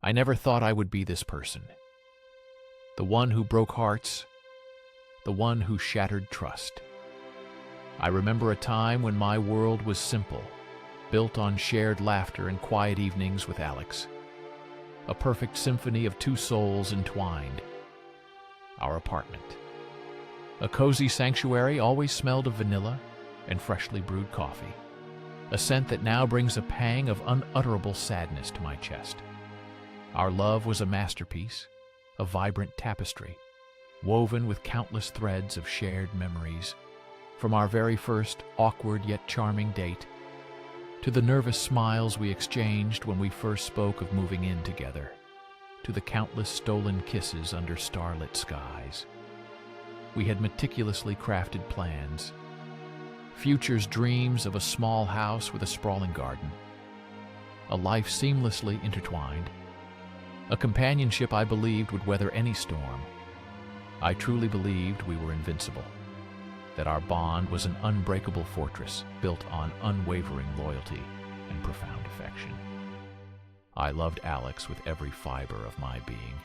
I never thought I would be this person. The one who broke hearts, the one who shattered trust. I remember a time when my world was simple, built on shared laughter and quiet evenings with Alex. A perfect symphony of two souls entwined. Our apartment. A cozy sanctuary always smelled of vanilla and freshly brewed coffee. A scent that now brings a pang of unutterable sadness to my chest. Our love was a masterpiece, a vibrant tapestry, woven with countless threads of shared memories, from our very first awkward yet charming date, to the nervous smiles we exchanged when we first spoke of moving in together, to the countless stolen kisses under starlit skies. We had meticulously crafted plans, future's dreams of a small house with a sprawling garden, a life seamlessly intertwined, a companionship I believed would weather any storm. I truly believed we were invincible, that our bond was an unbreakable fortress built on unwavering loyalty and profound affection. I loved Alex with every fiber of my being.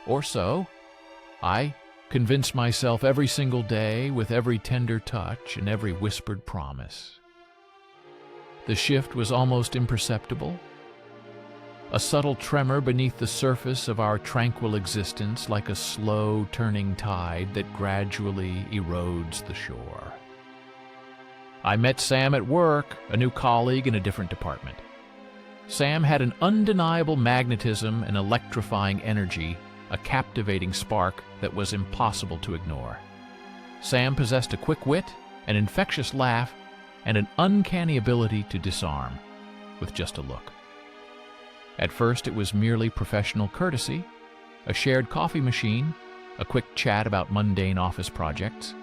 Or so. I convinced myself every single day with every tender touch and every whispered promise. The shift was almost imperceptible, a subtle tremor beneath the surface of our tranquil existence, like a slow turning tide that gradually erodes the shore. I met Sam at work, a new colleague in a different department. Sam had an undeniable magnetism and electrifying energy, a captivating spark that was impossible to ignore. Sam possessed a quick wit, an infectious laugh, and an uncanny ability to disarm with just a look. At first, it was merely professional courtesy, a shared coffee machine, a quick chat about mundane office projects.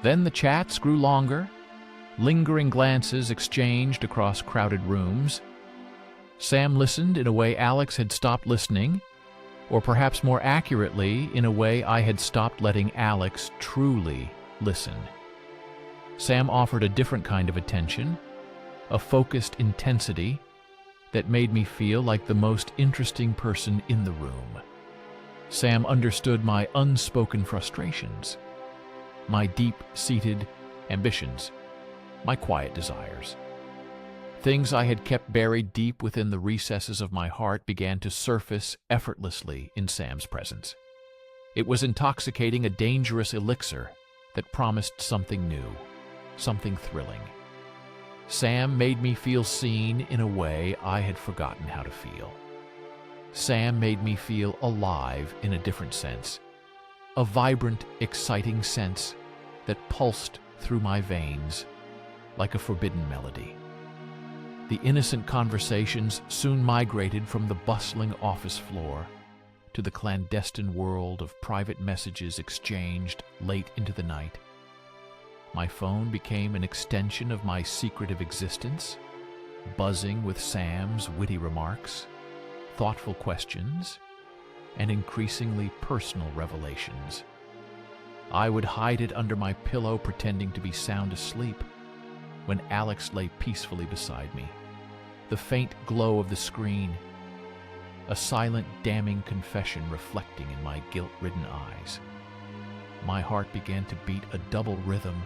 Then the chats grew longer, lingering glances exchanged across crowded rooms. Sam listened in a way Alex had stopped listening, or perhaps more accurately, in a way I had stopped letting Alex truly listen. Sam offered a different kind of attention, a focused intensity that made me feel like the most interesting person in the room. Sam understood my unspoken frustrations, my deep-seated ambitions, my quiet desires. Things I had kept buried deep within the recesses of my heart began to surface effortlessly in Sam's presence. It was intoxicating, a dangerous elixir that promised something new, something thrilling. Sam made me feel seen in a way I had forgotten how to feel. Sam made me feel alive in a different sense, a vibrant, exciting sense that pulsed through my veins like a forbidden melody. The innocent conversations soon migrated from the bustling office floor to the clandestine world of private messages exchanged late into the night. My phone became an extension of my secretive existence, buzzing with Sam's witty remarks, thoughtful questions, and increasingly personal revelations. I would hide it under my pillow, pretending to be sound asleep, when Alex lay peacefully beside me. The faint glow of the screen, a silent, damning confession reflecting in my guilt-ridden eyes. My heart began to beat a double rhythm,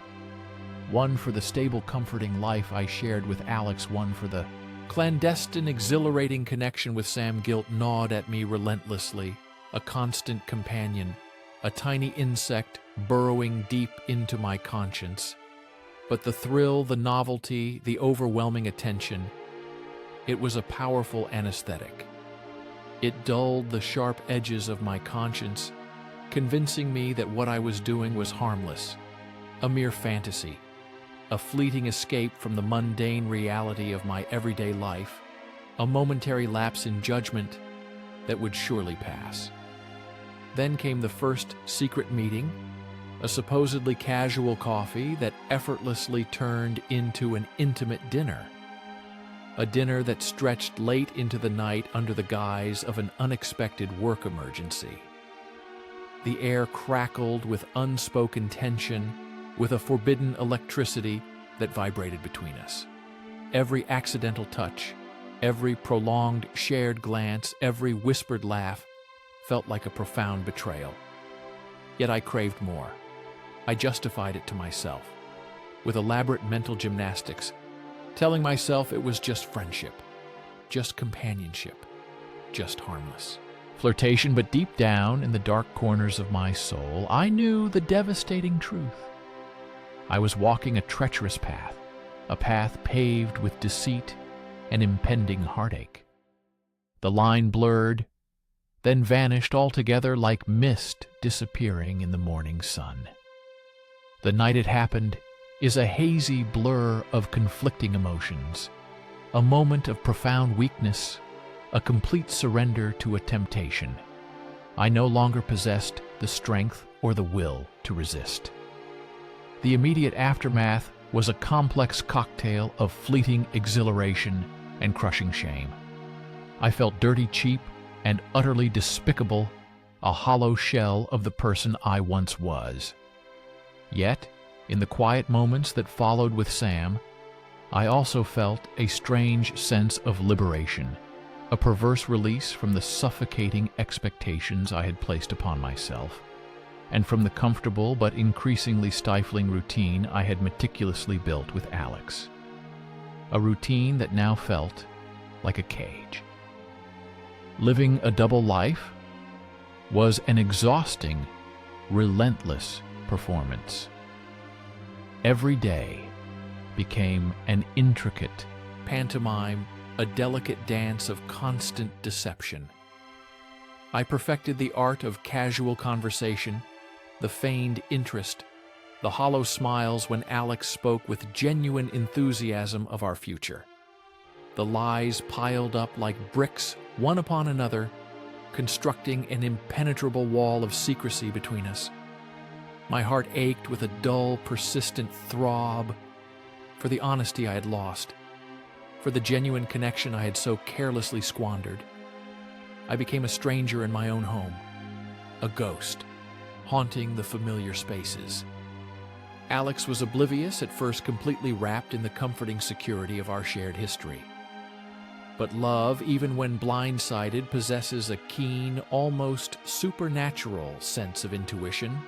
one for the stable, comforting life I shared with Alex, one for the clandestine, exhilarating connection with Sam. Guilt gnawed at me relentlessly, a constant companion, a tiny insect burrowing deep into my conscience. But the thrill, the novelty, the overwhelming attention, it was a powerful anesthetic. It dulled the sharp edges of my conscience, convincing me that what I was doing was harmless, a mere fantasy, a fleeting escape from the mundane reality of my everyday life, a momentary lapse in judgment that would surely pass. Then came the first secret meeting, a supposedly casual coffee that effortlessly turned into an intimate dinner. A dinner that stretched late into the night under the guise of an unexpected work emergency. The air crackled with unspoken tension, with a forbidden electricity that vibrated between us. Every accidental touch, Every prolonged, shared glance, every whispered laugh felt like a profound betrayal. Yet I craved more. I justified it to myself, with elaborate mental gymnastics, telling myself it was just friendship, just companionship, just harmless. Flirtation, but deep down in the dark corners of my soul, I knew the devastating truth. I was walking a treacherous path, a path paved with deceit and impending heartache. The line blurred, then vanished altogether like mist disappearing in the morning sun. The night it happened is a hazy blur of conflicting emotions, a moment of profound weakness, a complete surrender to a temptation. I no longer possessed the strength or the will to resist. The immediate aftermath was a complex cocktail of fleeting exhilaration and crushing shame. I felt dirty, cheap, and utterly despicable, a hollow shell of the person I once was. Yet, in the quiet moments that followed with Sam, I also felt a strange sense of liberation, a perverse release from the suffocating expectations I had placed upon myself, and from the comfortable but increasingly stifling routine I had meticulously built with Alex. A routine that now felt like a cage. Living a double life was an exhausting, relentless performance. Every day became an intricate pantomime, a delicate dance of constant deception. I perfected the art of casual conversation, the feigned interest, the hollow smiles when Alex spoke with genuine enthusiasm of our future. The lies piled up like bricks, one upon another, constructing an impenetrable wall of secrecy between us. My heart ached with a dull, persistent throb for the honesty I had lost, for the genuine connection I had so carelessly squandered. I became a stranger in my own home, a ghost, haunting the familiar spaces. Alex was oblivious, at first completely wrapped in the comforting security of our shared history. But love, even when blindsided, possesses a keen, almost supernatural sense of intuition.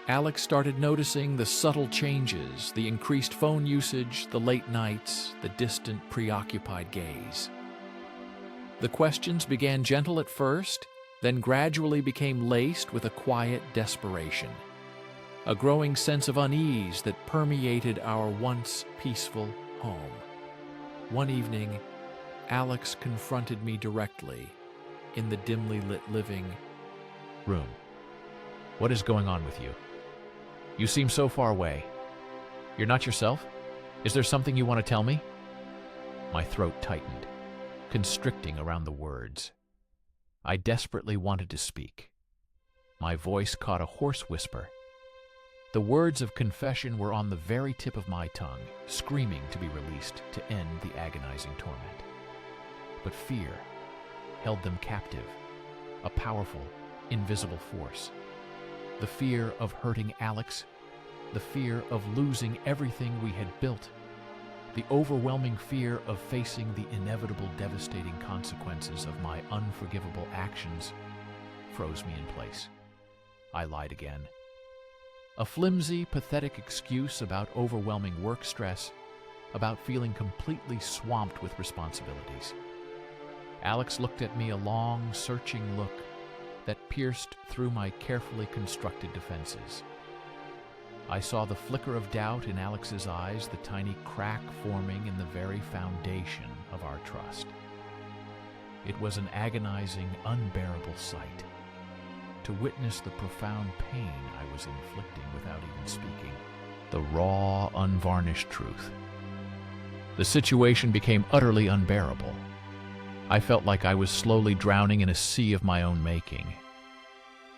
Alex started noticing the subtle changes, the increased phone usage, the late nights, the distant, preoccupied gaze. The questions began gentle at first, then gradually became laced with a quiet desperation, a growing sense of unease that permeated our once peaceful home. One evening, Alex confronted me directly in the dimly lit living room. What is going on with you? You seem so far away. You're not yourself? Is there something you want to tell me? My throat tightened, constricting around the words. I desperately wanted to speak. My voice caught a hoarse whisper. The words of confession were on the very tip of my tongue, screaming to be released to end the agonizing torment. But fear held them captive, a powerful, invisible force. The fear of hurting Alex, the fear of losing everything we had built, the overwhelming fear of facing the inevitable devastating consequences of my unforgivable actions froze me in place. I lied again. A flimsy, pathetic excuse about overwhelming work stress, about feeling completely swamped with responsibilities. Alex looked at me, a long, searching look that pierced through my carefully constructed defenses. I saw the flicker of doubt in Alex's eyes, the tiny crack forming in the very foundation of our trust. It was an agonizing, unbearable sight, to witness the profound pain I was inflicting without even speaking, the raw, unvarnished truth. The situation became utterly unbearable. I felt like I was slowly drowning in a sea of my own making.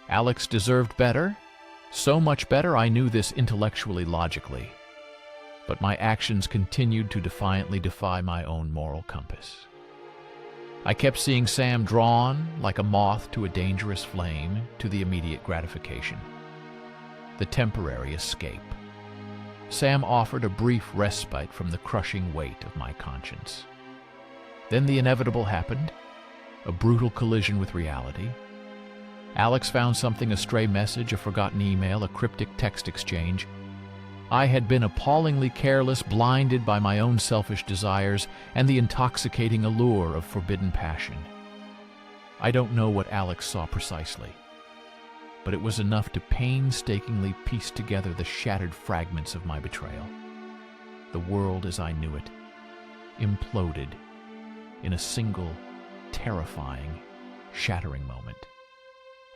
Alex deserved better, so much better. I knew this intellectually, logically. But my actions continued to defiantly defy my own moral compass. I kept seeing Sam drawn, like a moth to a dangerous flame, to the immediate gratification, the temporary escape. Sam offered a brief respite from the crushing weight of my conscience. Then the inevitable happened, a brutal collision with reality. Alex found something, a stray message, a forgotten email, a cryptic text exchange. I had been appallingly careless, blinded by my own selfish desires and the intoxicating allure of forbidden passion. I don't know what Alex saw precisely, but it was enough to painstakingly piece together the shattered fragments of my betrayal. The world as I knew it imploded in a single, terrifying, shattering moment.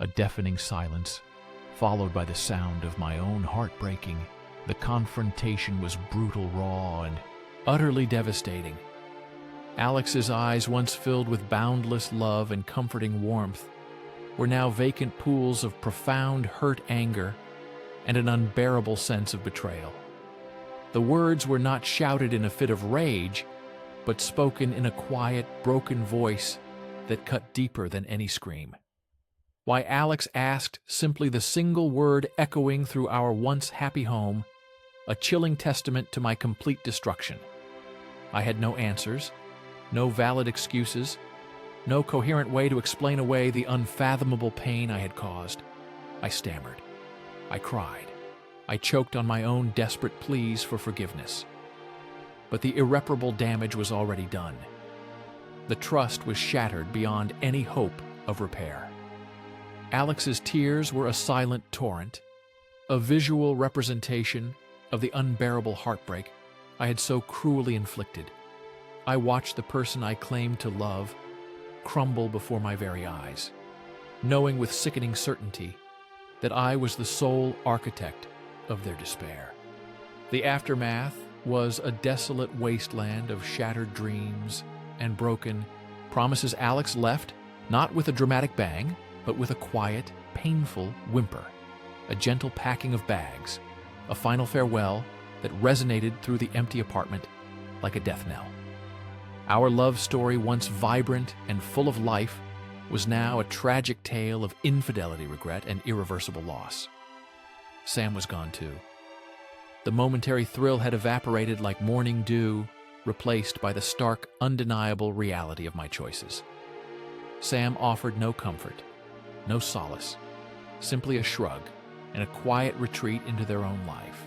A deafening silence, followed by the sound of my own heart breaking. The confrontation was brutal, raw, and utterly devastating. Alex's eyes, once filled with boundless love and comforting warmth, were now vacant pools of profound hurt anger and an unbearable sense of betrayal. The words were not shouted in a fit of rage, but spoken in a quiet, broken voice that cut deeper than any scream. Why Alex asked simply the single word echoing through our once happy home, a chilling testament to my complete destruction. I had no answers, no valid excuses, no coherent way to explain away the unfathomable pain I had caused. I stammered. I cried. I choked on my own desperate pleas for forgiveness. But the irreparable damage was already done. The trust was shattered beyond any hope of repair. Alex's tears were a silent torrent, a visual representation of the unbearable heartbreak I had so cruelly inflicted. I watched the person I claimed to love crumble before my very eyes, knowing with sickening certainty that I was the sole architect of their despair. The aftermath was a desolate wasteland of shattered dreams and broken promises. Alex left, not with a dramatic bang, but with a quiet, painful whimper, a gentle packing of bags, a final farewell that resonated through the empty apartment like a death knell. Our love story, once vibrant and full of life, was now a tragic tale of infidelity, regret, and irreversible loss. Sam was gone too. The momentary thrill had evaporated like morning dew, replaced by the stark, undeniable reality of my choices. Sam offered no comfort, no solace, simply a shrug and a quiet retreat into their own life.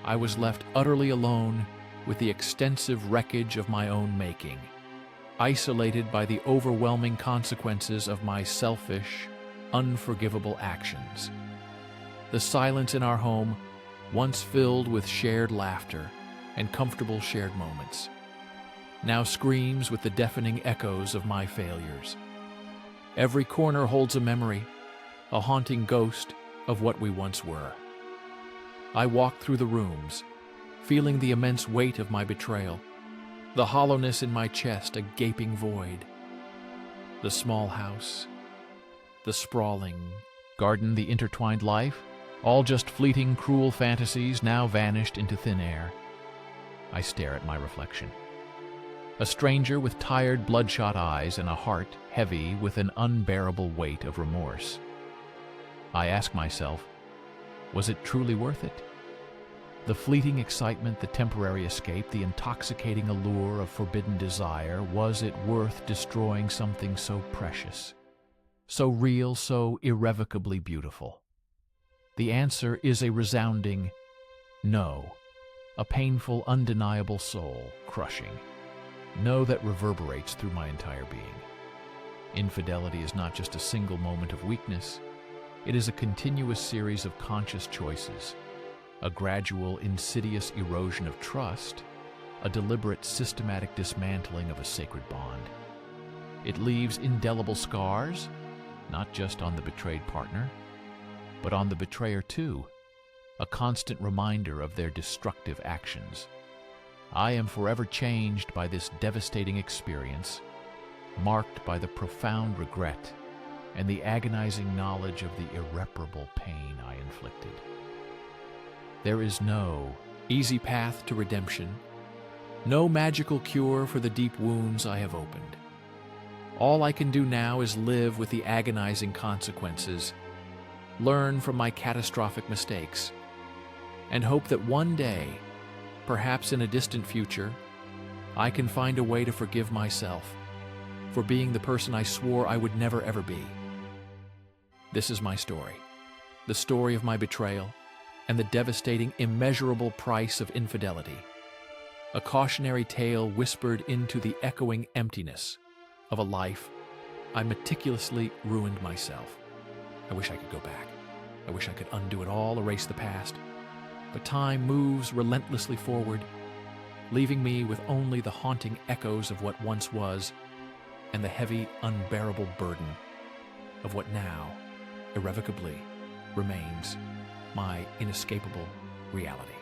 I was left utterly alone with the extensive wreckage of my own making, isolated by the overwhelming consequences of my selfish, unforgivable actions. The silence in our home, once filled with shared laughter and comfortable shared moments, now screams with the deafening echoes of my failures. Every corner holds a memory, a haunting ghost of what we once were. I walked through the rooms, feeling the immense weight of my betrayal, the hollowness in my chest, a gaping void. The small house, the sprawling garden, the intertwined life, all just fleeting, cruel fantasies now vanished into thin air. I stare at my reflection. A stranger with tired, bloodshot eyes and a heart heavy with an unbearable weight of remorse. I ask myself, was it truly worth it? The fleeting excitement, the temporary escape, the intoxicating allure of forbidden desire, was it worth destroying something so precious, so real, so irrevocably beautiful? The answer is a resounding no, a painful, undeniable, soul-crushing no that reverberates through my entire being. Infidelity is not just a single moment of weakness. It is a continuous series of conscious choices, a gradual, insidious erosion of trust, a deliberate, systematic dismantling of a sacred bond. It leaves indelible scars, not just on the betrayed partner, but on the betrayer too, a constant reminder of their destructive actions. I am forever changed by this devastating experience, marked by the profound regret and the agonizing knowledge of the irreparable pain I inflicted. There is no easy path to redemption, no magical cure for the deep wounds I have opened. All I can do now is live with the agonizing consequences, learn from my catastrophic mistakes, and hope that one day, perhaps in a distant future, I can find a way to forgive myself for being the person I swore I would never ever be. This is my story, the story of my betrayal and the devastating, immeasurable price of infidelity. A cautionary tale whispered into the echoing emptiness of a life I meticulously ruined myself. I wish I could go back. I wish I could undo it all, erase the past. But time moves relentlessly forward, leaving me with only the haunting echoes of what once was and the heavy, unbearable burden of what now irrevocably remains my inescapable reality.